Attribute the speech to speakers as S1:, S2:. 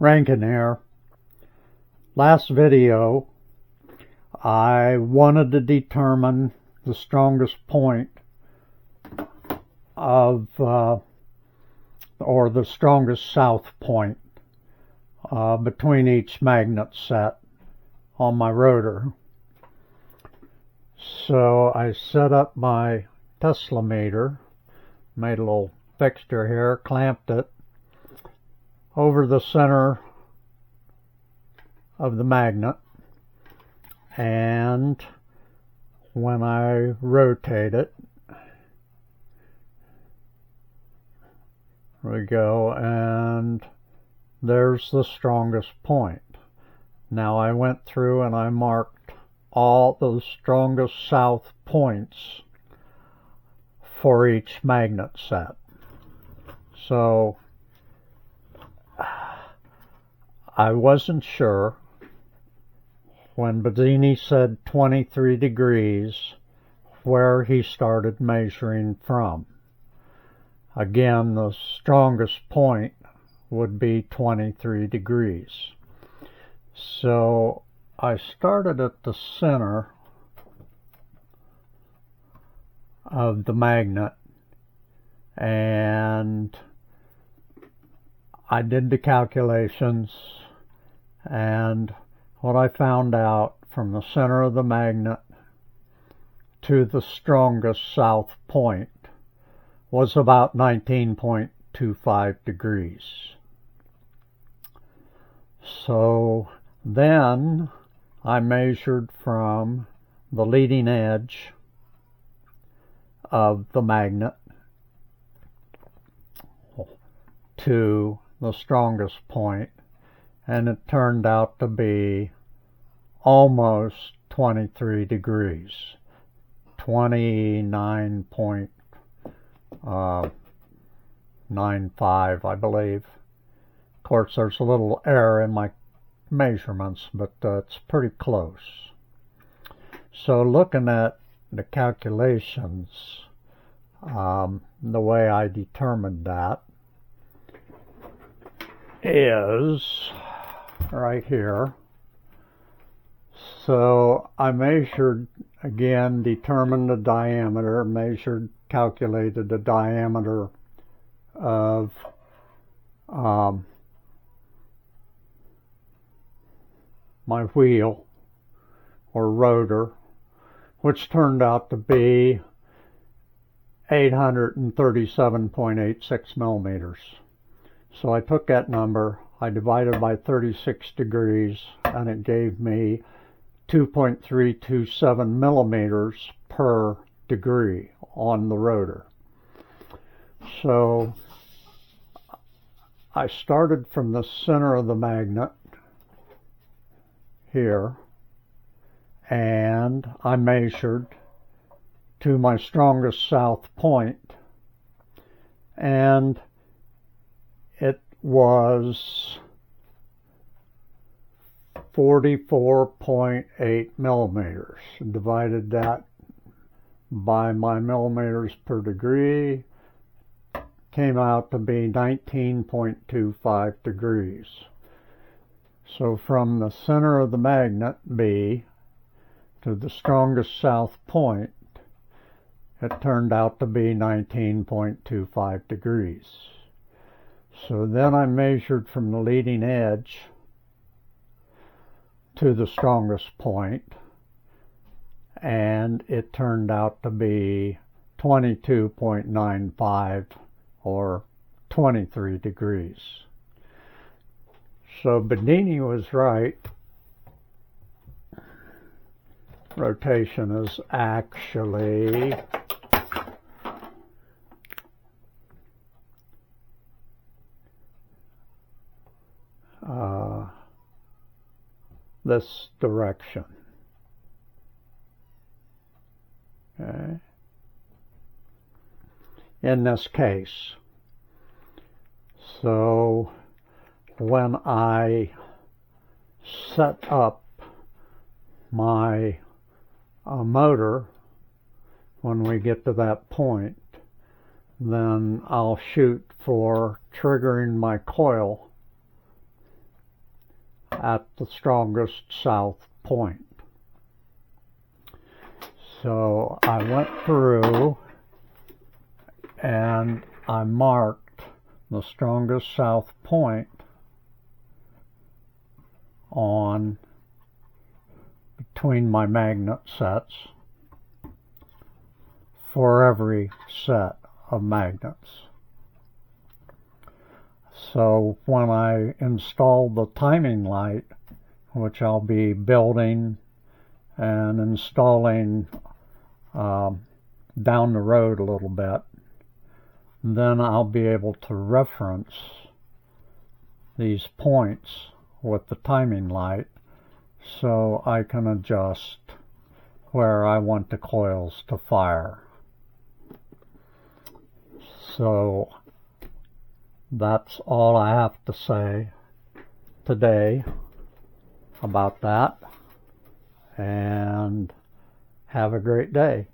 S1: Rankin here. Last video I wanted to determine the strongest point of or the strongest south point between each magnet set on my rotor. So I set up my Tesla meter, made a little fixture here, clamped it over the center of the magnet, and when I rotate it, there we go, and there's the strongest point. Now I went through and I marked all the strongest south points for each magnet set. So I wasn't sure when Badini said 23 degrees where he started measuring from. Again, the strongest point would be 23 degrees. So I started at the center of the magnet and I did the calculations, and what I found out from the center of the magnet to the strongest south point was about 19.25 degrees. So then I measured from the leading edge of the magnet to the strongest point, and it turned out to be almost 23 degrees, 29.95, I believe. Of course, there's a little error in my measurements, but it's pretty close. So looking at the calculations, the way I determined that is right here. So I measured, again, determined the diameter, calculated the diameter of my wheel or rotor, which turned out to be 837.86 millimeters. So I took that number, I divided by 36 degrees, and it gave me 2.327 millimeters per degree on the rotor. So I started from the center of the magnet here, and I measured to my strongest south point, and it was 44.8 millimeters. Divided that by my millimeters per degree, came out to be 19.25 degrees. So from the center of the magnet B to the strongest south point, it turned out to be 19.25 degrees. So then I measured from the leading edge to the strongest point, and it turned out to be 22.95 or 23 degrees. So Badini was right. Rotation is actually this direction. Okay. In this case. So when I set up my motor, when we get to that point, then I'll shoot for triggering my coil at the strongest south point. So I went through and I marked the strongest south point on between my magnet sets for every set of magnets. So when I install the timing light, which I'll be building and installing down the road a little bit, then I'll be able to reference these points with the timing light so I can adjust where I want the coils to fire. So that's all I have to say today about that, and have a great day.